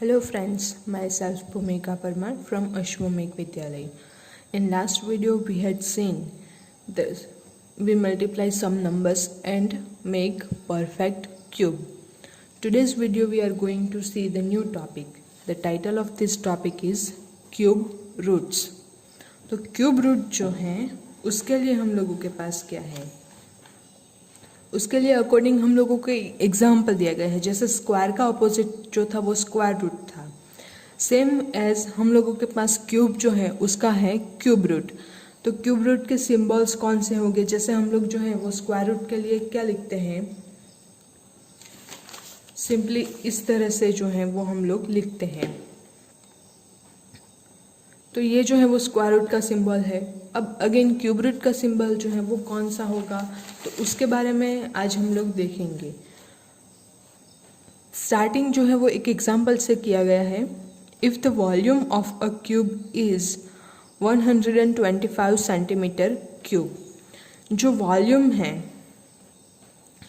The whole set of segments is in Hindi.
Hello friends, myself Bhumika Parmar from Ashwamekh Vidyalaya. In last video we had seen this. We multiply some numbers and make perfect cube. Today's video we are going to see the new topic. The title of this topic is cube roots. तो क्यूब रूट जो है उसके लिए हम लोगों के पास क्या है, उसके लिए अकॉर्डिंग हम लोगों को एग्जाम्पल दिया गया है। जैसे स्क्वायर का अपोजिट जो था वो स्क्वायर रूट था, सेम एज हम लोगों के पास क्यूब जो है उसका है क्यूब रूट। तो क्यूब रूट के सिंबल्स कौन से होंगे, जैसे हम लोग जो है वो स्क्वायर रूट के लिए क्या लिखते हैं, सिंपली इस तरह से जो है वो हम लोग लिखते हैं। तो ये जो है वो स्क्वायर रूट का सिंबल है। अब अगेन क्यूब रूट का सिंबल जो है वो कौन सा होगा, तो उसके बारे में आज हम लोग देखेंगे। स्टार्टिंग जो है वो एक एग्जांपल से किया गया है। If the volume of a cube is 125 centimetre cube, जो वॉल्यूम है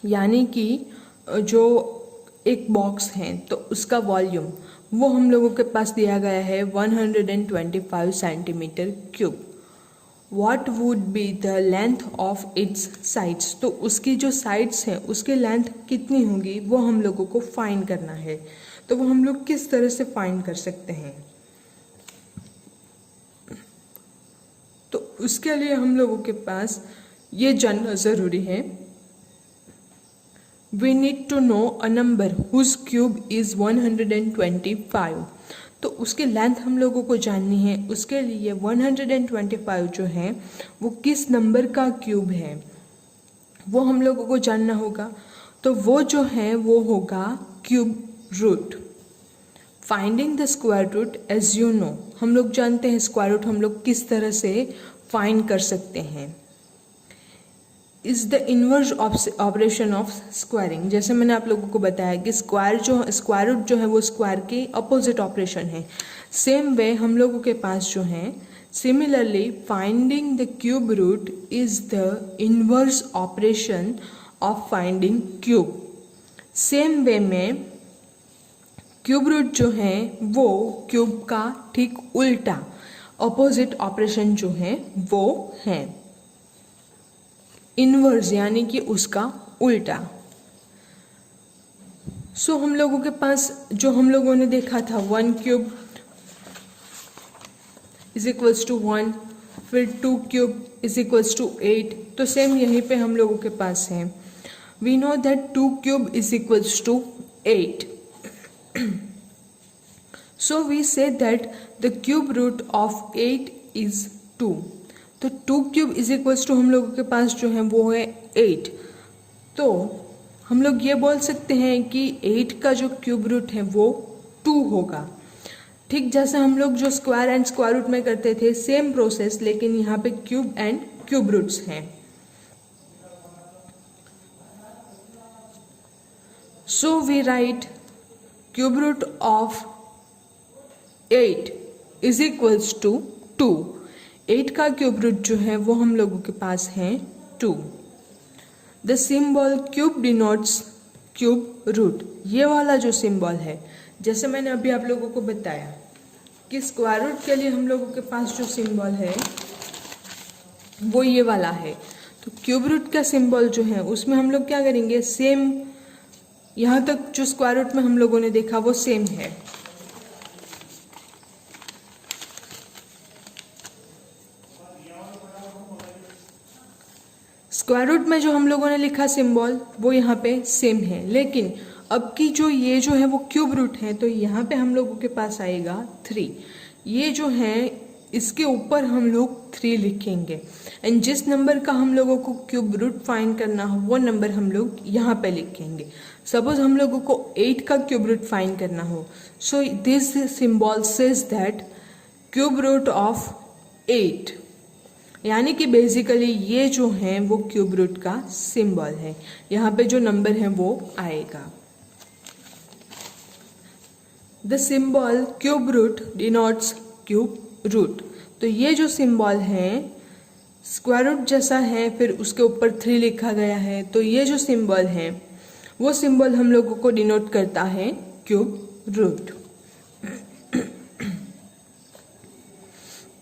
यानी कि जो एक बॉक्स है तो उसका वॉल्यूम वो हम लोगों के पास दिया गया है 125 centimetre cube. What would be the length of its sides, तो उसकी जो साइड्स हैं उसकी लेंथ कितनी होगी वो हम लोगों को फाइंड करना है। तो वो हम लोग किस तरह से फाइंड कर सकते हैं, तो उसके लिए हम लोगों के पास ये जानना ज़रूरी है। We need to know a number whose cube is 125. तो उसकी लेंथ हम लोगों को जाननी है। उसके लिए 125 जो है वो किस नंबर का क्यूब है वो हम लोगों को जानना होगा। तो वो जो है वो होगा cube root. Finding the square root, as you know, हम लोग जानते हैं स्क्वायर रूट हम लोग किस तरह से फाइंड कर सकते हैं। Is the inverse operation of squaring. जैसे मैंने आप लोगों को बताया कि स्क्वायर रूट जो है वो स्क्वायर के अपोजिट ऑपरेशन है। सेम वे हम लोगों के पास जो है similarly finding the cube root is the inverse operation of finding cube. Same way में क्यूब रूट जो है वो क्यूब का ठीक उल्टा अपोजिट ऑपरेशन जो है वो है इनवर्स, यानी कि उसका उल्टा। सो हम लोगों के पास जो हम लोगों ने देखा था 1 क्यूब इज इक्वल्स टू 1, फिर 2 क्यूब इज इक्वल्स टू 8। तो सेम यहीं पे हम लोगों के पास है। We know that 2 cube is equals to 8। So we say that the cube root of 8 is 2। तो 2 क्यूब इज इक्वल्स टू हम लोगों के पास जो है वो है 8। तो हम लोग ये बोल सकते हैं कि 8 का जो क्यूब रूट है वो 2 होगा। ठीक जैसे हम लोग जो स्क्वायर एंड स्क्वायर रूट में करते थे सेम प्रोसेस, लेकिन यहाँ पे क्यूब एंड क्यूब रूट्स हैं। So we write cube root of 8 is equals to 2। 8 का क्यूब रूट जो है वो हम लोगों के पास है 2। The symbol cube denotes cube root. ये वाला जो सिंबल है, जैसे मैंने अभी आप लोगों को बताया कि स्क्वायर रूट के लिए हम लोगों के पास जो सिंबल है वो ये वाला है। तो क्यूब रूट का सिंबल जो है उसमें हम लोग क्या करेंगे, सेम यहाँ तक जो स्क्वायर रूट में हम लोगों ने देखा वो सेम है। स्क्वायर रूट में जो हम लोगों ने लिखा सिंबल वो यहाँ पे सेम है, लेकिन अब की जो ये जो है वो क्यूब रूट है तो यहाँ पे हम लोगों के पास आएगा 3। ये जो है इसके ऊपर हम लोग 3 लिखेंगे एंड जिस नंबर का हम लोगों को क्यूब रूट फाइंड करना हो वो नंबर हम लोग यहाँ पे लिखेंगे। सपोज हम लोगों को 8 का क्यूब रूट फाइंड करना हो, so this symbol says that cube root of 8, यानी कि बेसिकली ये जो है वो क्यूब रूट का सिंबल है। यहाँ पे जो नंबर है वो आएगा। The symbol cube root denotes cube root. तो ये जो सिंबल है स्क्वायर रूट जैसा है, फिर उसके ऊपर 3 लिखा गया है। तो ये जो सिंबल है वो सिंबल हम लोगों को डिनोट करता है क्यूब रूट।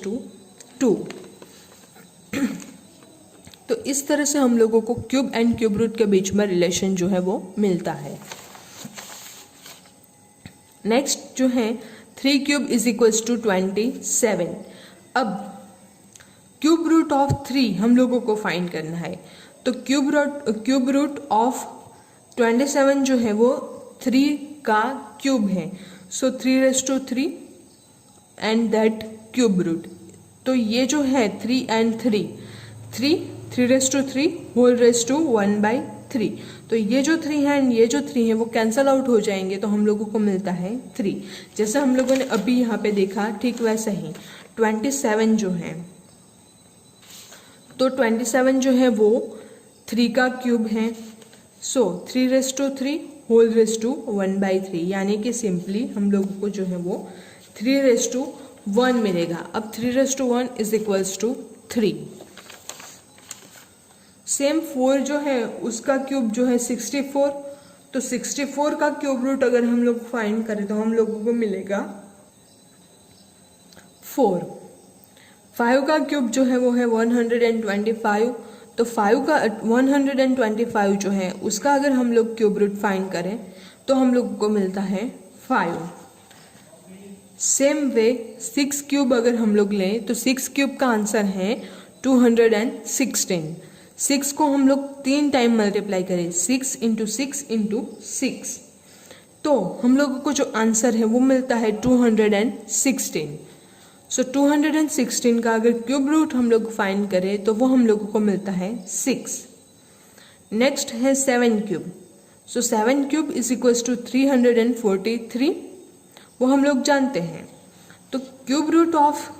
2। तो इस तरह से हम लोगों को क्यूब एंड क्यूब रूट के बीच में रिलेशन जो है वो मिलता है। नेक्स्ट जो है 3 क्यूब इज इक्वल्स टू 27। अब क्यूब रूट ऑफ 3 हम लोगों को फाइंड करना है। तो क्यूब रूट ऑफ 27 जो है वो 3 का क्यूब है। सो 3 एंड दैट क्यूब रूट। तो ये जो है 3 एंड 3 होल रेस टू 1/3। तो ये जो 3 है एंड ये जो 3 है वो कैंसल आउट हो जाएंगे, तो हम लोगों को मिलता है 3। जैसे हम लोगों ने अभी यहाँ पे देखा ठीक वैसा ही 27 जो है, तो 27 जो है वो 3 का क्यूब है। सो 3 होल रेस टू 1/3, यानी कि सिंपली हम लोगों को जो है वो 3 मिलेगा। अब 3 इज इक्वल्स टू 3। सेम 4 जो है उसका क्यूब जो है 64। तो 64 का क्यूब रूट अगर हम लोग फाइंड करें तो हम लोगों को मिलेगा 4। 5 का क्यूब जो है वो है 125। तो 5 का 125 जो है उसका अगर हम लोग क्यूब रूट फाइंड करें तो हम लोगों को मिलता है 5। सेम वे 6 क्यूब अगर हम लोग लें तो 6 क्यूब का आंसर है 216। 6 को हम लोग 3 टाइम मल्टीप्लाई करें, 6 × 6 × 6, तो हम लोगों को जो आंसर है वो मिलता है 216। सो 216 का अगर क्यूब रूट हम लोग फाइंड करें तो वो हम लोगों को मिलता है 6। नेक्स्ट है 7 cube. So 7 cube is equals to 343, वो हम लोग जानते हैं। तो cube root of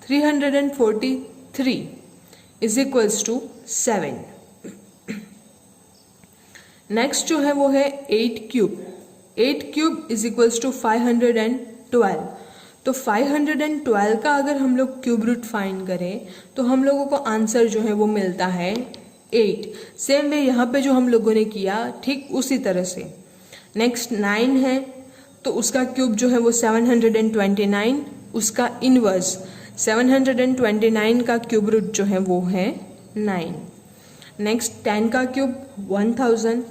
343 is equals to 7। Next जो है वो है 8 cube. 8 cube is equals to 512। तो 512 का अगर हम लोग क्यूब रूट फाइंड करें तो हम लोगों को आंसर जो है वो मिलता है 8। सेम वे यहाँ पे जो हम लोगों ने किया ठीक उसी तरह से। नेक्स्ट 9 है, तो उसका क्यूब जो है वो 729, उसका इनवर्स 729 का क्यूब रूट जो है वो है 9। नेक्स्ट 10 का क्यूब 1000।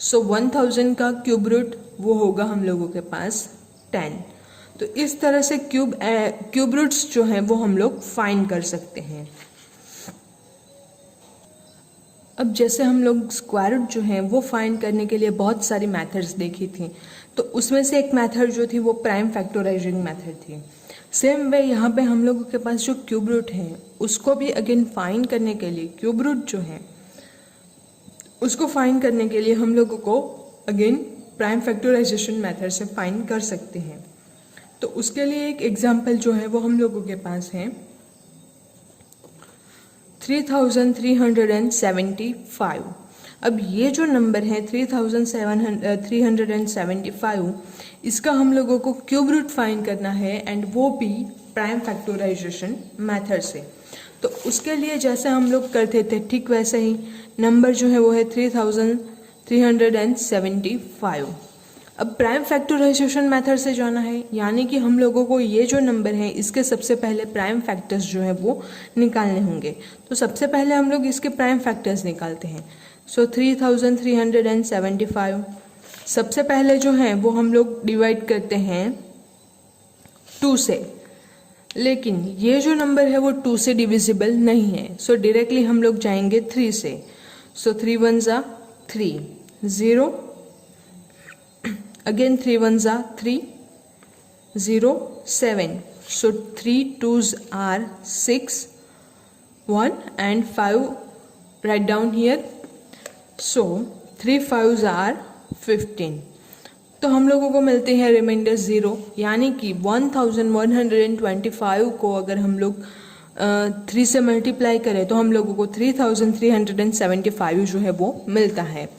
सो 1000 का क्यूब रूट वो होगा हम लोगों के पास 10। तो इस तरह से क्यूब रूट्स जो हैं वो हम लोग फाइंड कर सकते हैं। अब जैसे हम लोग स्क्वायर रूट जो है वो फाइंड करने के लिए बहुत सारी मेथड्स देखी थी, तो उसमें से एक मेथड जो थी वो प्राइम फैक्टराइजिंग मेथड थी। सेम वे यहाँ पे हम लोगों के पास जो क्यूब रूट है उसको भी अगेन फाइंड करने के लिए, क्यूब रूट जो है उसको फाइंड करने के लिए हम लोगों को अगेन प्राइम फैक्टराइजेशन मेथड से फाइंड कर सकते हैं। तो उसके लिए एक एग्जाम्पल जो है वो हम लोगों के पास है 3375। अब ये जो नंबर है 3375, इसका हम लोगों को क्यूब रूट फाइंड करना है, एंड वो भी प्राइम फैक्टराइजेशन मेथड से। तो उसके लिए जैसे हम लोग करते थे ठीक वैसे ही नंबर जो है वो है 3375। अब प्राइम फैक्टराइजेशन मेथड से जाना है, यानी कि हम लोगों को ये जो नंबर है इसके सबसे पहले प्राइम फैक्टर्स जो है वो निकालने होंगे। तो सबसे पहले हम लोग इसके प्राइम फैक्टर्स निकालते हैं। सो 3375 सबसे पहले जो है वो हम लोग डिवाइड करते हैं 2 से, लेकिन ये जो नंबर है वो 2 से डिविजिबल नहीं है, सो डायरेक्टली हम लोग जाएंगे 3 से। सो 3 1 जा 3, 0, again 3 1s are 3, 0, 7. So 3 2s are 6, 1 and 5 write down here. So 3 5s are 15. तो हम लोगों को मिलते हैं रिमाइंडर 0, यानी कि 1125 को अगर हम लोग 3 से मल्टीप्लाई करें तो हम लोगों को 3375 जो है वो मिलता है।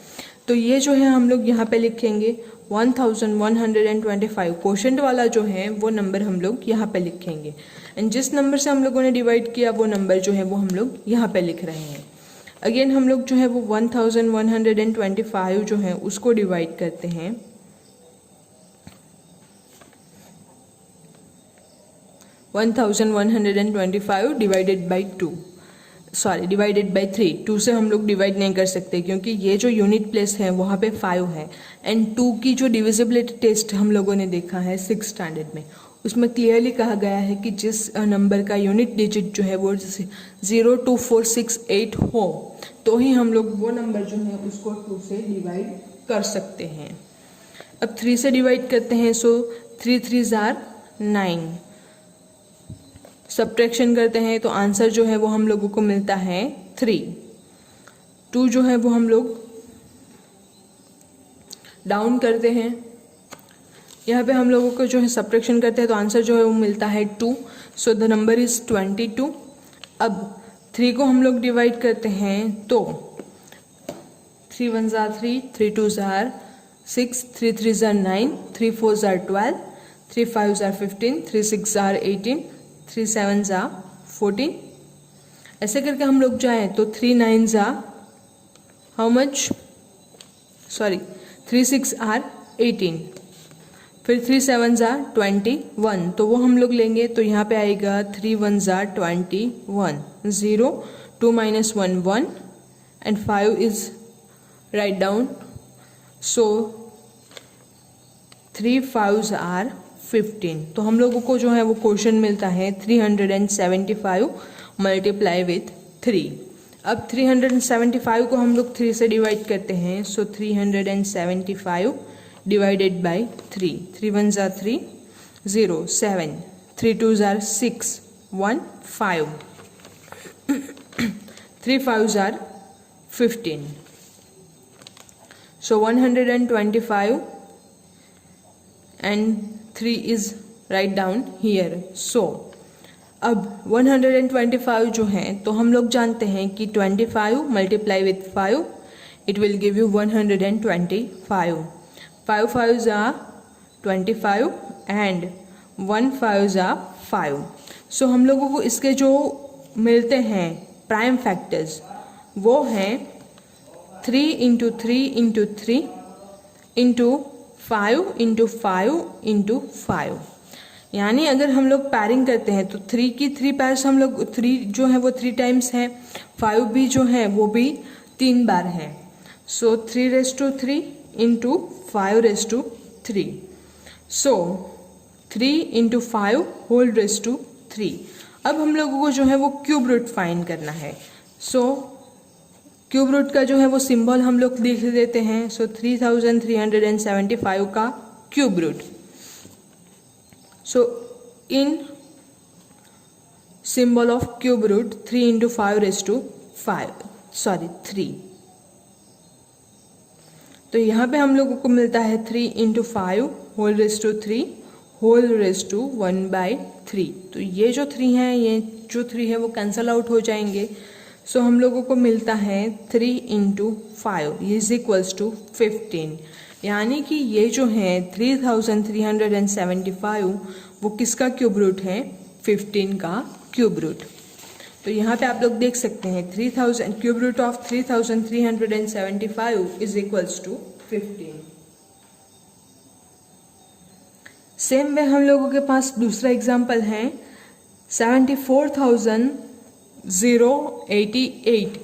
तो ये जो है हम लोग यहाँ पे लिखेंगे 1125, क्वोशंट वाला जो है वो नंबर हम लोग यहाँ पे लिखेंगे, एंड जिस नंबर से हम लोगों ने डिवाइड किया वो नंबर जो है वो हम लोग यहाँ पे लिख रहे हैं। अगेन हम लोग जो है वो 1125 जो है उसको डिवाइड करते हैं 1125 डिवाइडेड बाई 3। 2 से हम लोग डिवाइड नहीं कर सकते क्योंकि ये जो यूनिट प्लेस है वहाँ पे 5 है, एंड 2 की जो डिविजिबिलिटी टेस्ट हम लोगों ने देखा है 6th स्टैंडर्ड में, उसमें क्लियरली कहा गया है कि जिस नंबर का यूनिट डिजिट जो है वो 0 2 4 6 8 हो तो ही हम लोग वो नंबर जो है उसको 2 से डिवाइड कर सकते हैं। अब 3 से डिवाइड करते हैं, सो 3 3s are 9, सब्ट्रैक्शन करते हैं तो आंसर जो है वो हम लोगों को मिलता है 3। 2 जो है वो हम लोग डाउन करते हैं, यहाँ पे हम लोगों को जो है सब्ट्रैक्शन करते हैं तो आंसर जो है वो मिलता है 2, सो द नंबर इज 22। अब 3 को हम लोग डिवाइड करते हैं तो 3 1s are 3, 3 2s are 6, 3 3s are 9, 3 4s are 12, 3 5s are 15, 3 6 are 18, 3 7s are 14। ऐसे करके हम लोग जाएं तो 3 9s are how much, 3 6 are 18, फिर 3 7s are 21, तो वो हम लोग लेंगे तो यहाँ पे आएगा 3 1s are 21, 0 2 minus 1 1 and 5 is write down, so 3 5s are 15। तो हम लोगों को जो है वो क्वेश्चन मिलता है 375 मल्टीप्लाई विथ 3। अब 375 को हम लोग 3 से डिवाइड करते हैं, सो 375 divided by 3, 3 1s are 3, 0 7, 3 2s are 6 1 5, 3 5s are 15, so 125 and 3 is write down here। so अब 125 जो है तो हम लोग जानते हैं कि 25 multiply with 5 it will give you 125, 5 5s are 25 and 1 5s are 5। सो हम लोगों को इसके जो मिलते हैं प्राइम फैक्टर्स वो हैं 3 into 3 into 3 into 5 into 5 into 5, यानी अगर हम लोग पैरिंग करते हैं तो 3 की 3 पैर्स हम लोग 3 जो है वो 3 टाइम्स है, 5 भी जो है वो भी 3 बार है, so 3⁻³ into 5⁻³, so 3 into 5 whole raise to 3। अब हम लोगों को जो है वो क्यूब रूट फाइंड करना है, सो क्यूब रूट का जो है वो सिंबल हम लोग लिख देते हैं, सो 3375 का cube root. So in symbol of cube root 3 into 3, तो यहाँ पे हम लोगों को मिलता है 3 into 5 whole raise to 3 whole raise to 1/3। तो ये जो 3 है, ये जो 3 है वो कैंसल आउट हो जाएंगे। सो हम लोगों को मिलता है 3 × 5 इज इक्वल्स टू 15। यानी कि ये जो है 3375 वो किसका क्यूब रूट है? 15 का क्यूब रूट। तो यहाँ पे आप लोग देख सकते हैं 3000 cube root of 3375 is equals to 15। Same way हम लोगों के पास दूसरा एग्जाम्पल है 74,088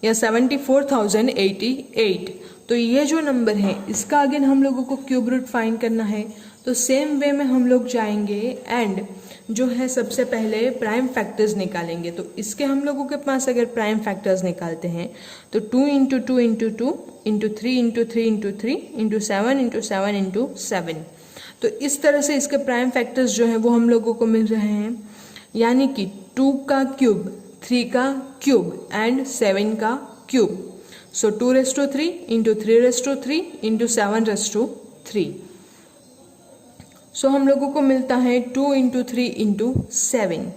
या 74,088। तो ये जो नंबर है इसका अगेन हम लोगों को क्यूब रूट फाइंड करना है। तो सेम वे में हम लोग जाएंगे एंड जो है सबसे पहले प्राइम फैक्टर्स निकालेंगे। तो इसके हम लोगों के पास अगर प्राइम फैक्टर्स निकालते हैं तो 2 × 2 × 2 × 3 × 3 × 3 × 7 × 7 × 7। तो इस तरह से इसके प्राइम फैक्टर्स जो हैं वो हम लोगों को मिल रहे हैं, यानी कि 2 का क्यूब, 3 का क्यूब एंड 7 का क्यूब। सो 2⁻³ × 3⁻³ × 7⁻³। सो हम लोगों को मिलता है 2 × 3 × 7।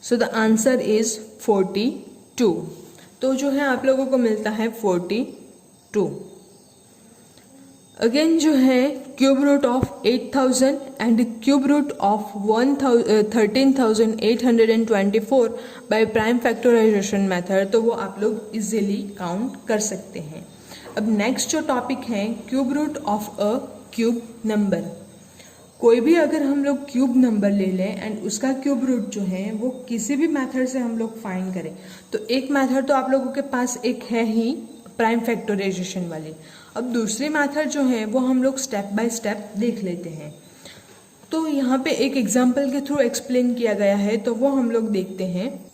So the answer is 42। तो जो है आप लोगों को मिलता है 42। अगेन जो है cube root of 8000 and cube root of 13,824 by prime factorization method, तो वो आप लोग इजीली काउंट कर सकते हैं। अब नेक्स्ट जो टॉपिक है cube root of a cube number. कोई भी अगर हम लोग क्यूब नंबर ले लें एंड उसका क्यूब रूट जो है वो किसी भी मेथड से हम लोग फाइंड करें, तो एक मेथड तो आप लोगों के पास एक है ही प्राइम फैक्टराइजेशन वाली। अब दूसरी मेथड जो है वो हम लोग स्टेप बाय स्टेप देख लेते हैं। तो यहाँ पे एक एग्जांपल के थ्रू एक्सप्लेन किया गया है, तो वो हम लोग देखते हैं।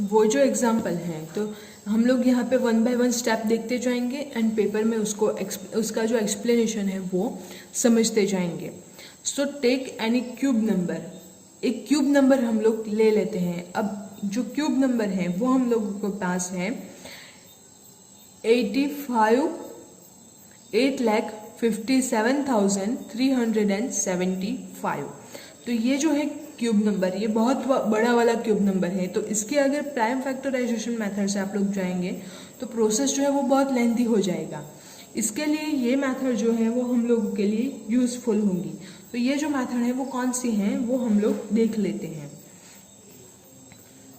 वो जो एग्जांपल है तो हम लोग यहाँ पे 1 बाय 1 स्टेप देखते जाएंगे एंड पेपर में उसका जो एक्सप्लेनेशन है वो समझते जाएंगे। So take any cube number. एक क्यूब नंबर हम लोग ले लेते हैं। अब जो क्यूब नंबर है वो हम लोगों के पास है 8,57,375। तो ये जो है क्यूब नंबर, ये बहुत बड़ा वाला क्यूब नंबर है। तो इसके अगर प्राइम फैक्टराइजेशन मेथड से आप लोग जाएंगे तो प्रोसेस जो है वो बहुत लेंथी हो जाएगा। इसके लिए ये मेथड जो है वो हम लोगों के लिए यूजफुल होंगी। तो ये जो मेथड है वो कौन सी हैं वो हम लोग देख लेते हैं।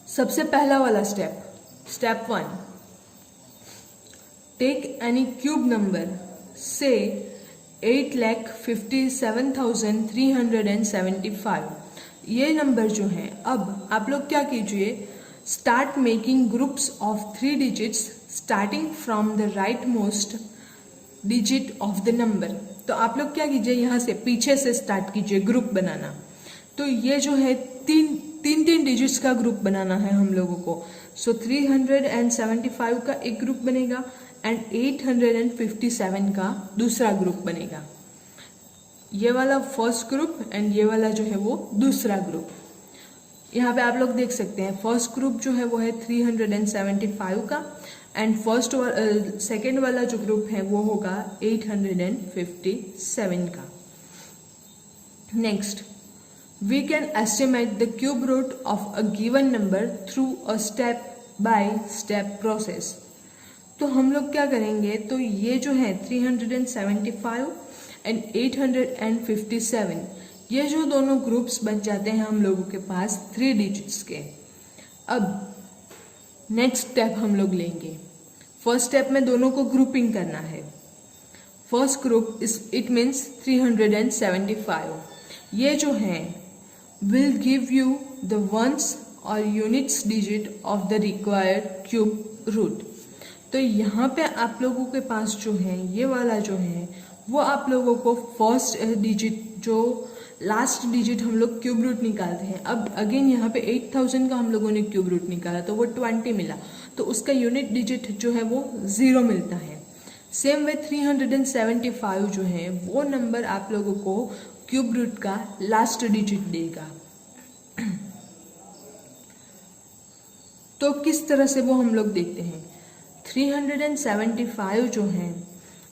सबसे पहला वाला step 1, take any cube number से 8,57,375। ये नंबर जो है, अब आप लोग क्या कीजिए, start making groups of 3 digits starting from the right most digit of the number. तो आप लोग क्या कीजिए, यहाँ से पीछे से स्टार्ट कीजिए ग्रुप बनाना। तो ये जो है तीन डिजिट्स का ग्रुप बनाना है हम लोगों को। सो 375 का एक ग्रुप बनेगा एंड 857 का दूसरा ग्रुप बनेगा। ये वाला फर्स्ट ग्रुप एंड ये वाला जो है वो दूसरा ग्रुप। यहाँ पे आप लोग देख सकते हैं फर्स्ट ग्रुप जो है वो है 375 का एंड सेकेंड वाला जो ग्रुप है वो होगा 857 का। Next, we can estimate the cube root of a given number through a step by step process। तो हम लोग क्या करेंगे, तो ये जो है 375 एंड 857, ये जो दोनों ग्रुप्स बन जाते हैं हम लोगों के पास 3 डिजिट्स के। अब नेक्स्ट स्टेप हम लोग लेंगे। फर्स्ट स्टेप में दोनों को ग्रुपिंग करना है। फर्स्ट ग्रुप इट मीन्स 375, ये जो है will give you the ones or units digit of the required cube root। तो यहाँ पे आप लोगों के पास जो है ये वाला जो है वो आप लोगों को फर्स्ट डिजिट, जो लास्ट डिजिट हम लोग क्यूब रूट निकालते हैं। अब अगेन यहाँ पे 8000 का हम लोगों ने क्यूब रूट निकाला तो वो 20 मिला, तो उसका यूनिट डिजिट जो है वो 0 मिलता है। सेम वे 375 जो है वो नंबर आप लोगों को क्यूब रूट का लास्ट डिजिट देगा। तो किस तरह से वो हम लोग देखते हैं। 375 जो है,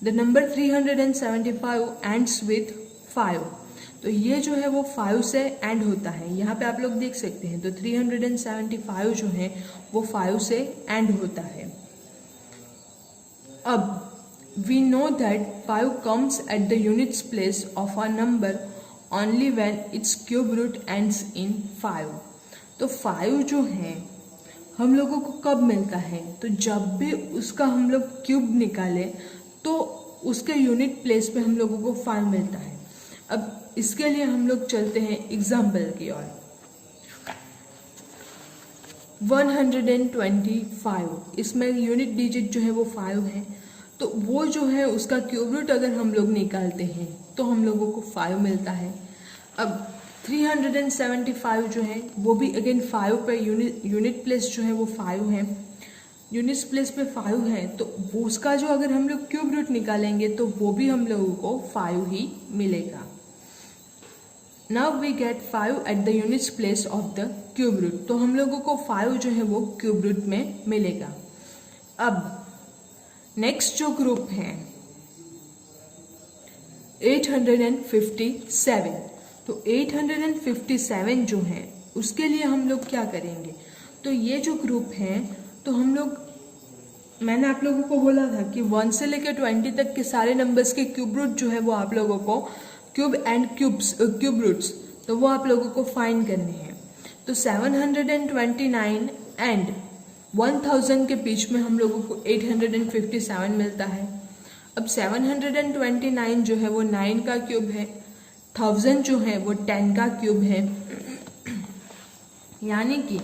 द नंबर 375 एंड्स विथ 5। तो ये जो है वो 5 से एंड होता है, यहाँ पे आप लोग देख सकते हैं। तो 375 जो है वो 5 से एंड होता है। अब we know that 5 comes at the units place of a number only when its cube root ends in 5। तो 5 जो है हम लोगों को कब मिलता है, तो जब भी उसका हम लोग क्यूब निकाले तो उसके यूनिट प्लेस पे हम लोगों को 5 मिलता है। अब इसके लिए हम लोग चलते हैं एग्जाम्पल की ओर। 125, इसमें यूनिट डिजिट जो है वो 5 है, तो वो जो है उसका क्यूब रूट अगर हम लोग निकालते हैं तो हम लोगों को 5 मिलता है। अब 375 जो है वो भी अगेन 5 पे यूनिट प्लेस जो है वो 5 है, यूनिट प्लेस पे 5 है, तो वो उसका जो अगर हम लोग क्यूब रूट निकालेंगे तो वो भी हम लोगों को 5 ही मिलेगा। Now we get 5 at the unit place of the cube root, तो हम लोगों को 5 जो है वो क्यूब रूट में मिलेगा। अब नेक्स्ट जो ग्रुप है 857, तो 857 जो है उसके लिए हम लोग क्या करेंगे, तो ये जो ग्रुप है, तो हम लोग, मैंने आप लोगों को बोला था कि 1 से लेकर 20 तक के सारे नंबर्स के क्यूब रूट जो है वो आप लोगों को क्यूब रूट्स, तो वो आप लोगों को फाइंड करने हैं। तो 729 एंड 1000 के बीच में हम लोगों को 857 मिलता है। अब 729 जो है वो 9 का क्यूब है, 1000 जो है वो 10 का क्यूब है, यानी कि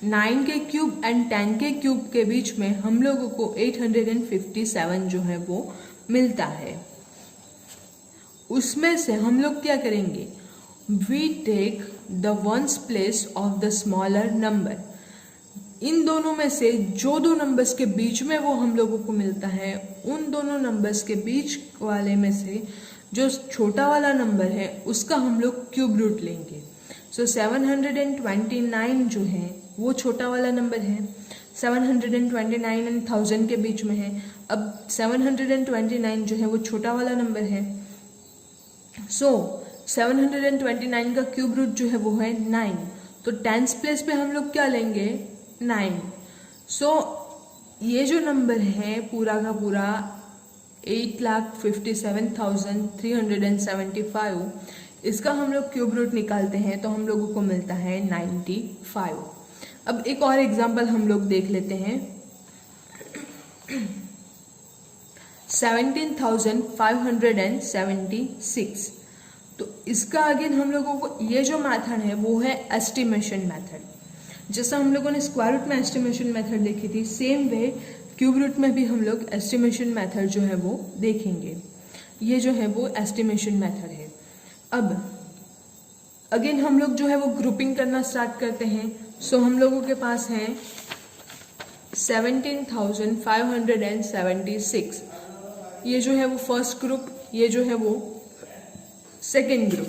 9 के क्यूब एंड 10 के क्यूब के बीच में हम लोगों को 857 जो है वो मिलता है। उसमें से हम लोग क्या करेंगे, we take the ones place of the smaller number. इन दोनों में से जो दो नंबर्स के बीच में वो हम लोगों को मिलता है, उन दोनों नंबर्स के बीच वाले में से जो छोटा वाला नंबर है उसका हम लोग क्यूब रूट लेंगे। सो 729 जो है वो छोटा वाला नंबर है, 729 एंड 1000 के बीच में है। अब 729 जो है वो छोटा वाला नंबर है, सो 729 का क्यूब रूट जो है वो है 9, तो टेंस प्लेस पे हम लोग क्या लेंगे, 9। सो ये जो नंबर है पूरा का पूरा 8,57,375, इसका हम लोग क्यूब रूट निकालते हैं तो हम लोगों को मिलता है 95। अब एक और एग्जांपल हम लोग देख लेते हैं। 17,576, तो इसका अगेन हम लोगों को ये जो मेथड है वो है एस्टिमेशन मेथड। जैसा हम लोगों ने स्क्वायर रूट में एस्टिमेशन मेथड देखी थी, सेम वे क्यूब रूट में भी हम लोग एस्टिमेशन मेथड जो है वो देखेंगे। ये जो है वो एस्टिमेशन मेथड है। अब अगेन हम लोग जो है वो ग्रुपिंग करना स्टार्ट करते हैं। सो हम लोगों के पास है 17,576, ये जो है वो फर्स्ट ग्रुप, ये जो है वो सेकेंड ग्रुप।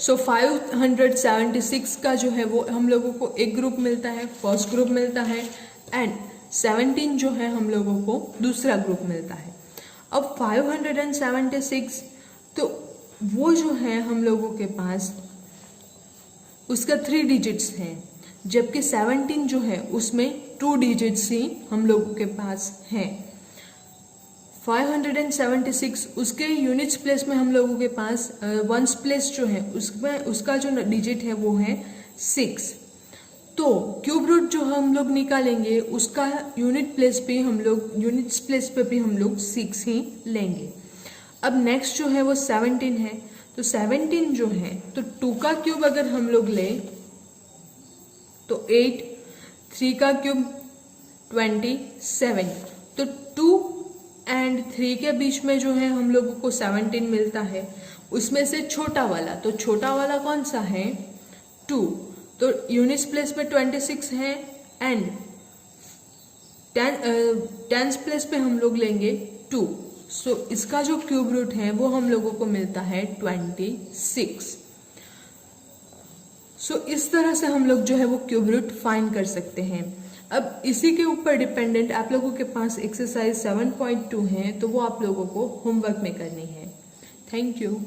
सो 576 का जो है वो हम लोगों को एक ग्रुप मिलता है, फर्स्ट ग्रुप मिलता है, एंड 17 जो है हम लोगों को दूसरा ग्रुप मिलता है। अब 576 तो वो जो है हम लोगों के पास उसका 3 डिजिट्स हैं, जबकि 17 जो है उसमें 2 डिजिट्स ही हम लोगों के पास हैं। 576 उसके यूनिट्स प्लेस में हम लोगों के पास वंस प्लेस जो है उसमें उसका जो डिजिट है वो है 6। तो क्यूब रूट जो हम लोग निकालेंगे उसका यूनिट्स प्लेस पे भी हम लोग 6 ही लेंगे। अब नेक्स्ट जो है वो 17 है, तो 17 जो है तो 2 का क्यूब अगर हम लोग लें तो 8, 3 का क्यूब 27, तो 2 एंड 3 के बीच में जो है हम लोगों को 17 मिलता है। उसमें से छोटा वाला, तो छोटा वाला कौन सा है, 2, तो यूनिट्स प्लेस पे 26 है, एंड टेंस प्लेस पे हम लोग लेंगे 2। सो इसका जो क्यूब रूट है वो हम लोगों को मिलता है 26। सो इस तरह से हम लोग जो है वो क्यूब रूट फाइंड कर सकते हैं। अब इसी के ऊपर डिपेंडेंट आप लोगों के पास एक्सरसाइज 7.2 है, तो वो आप लोगों को होमवर्क में करनी है। Thank you.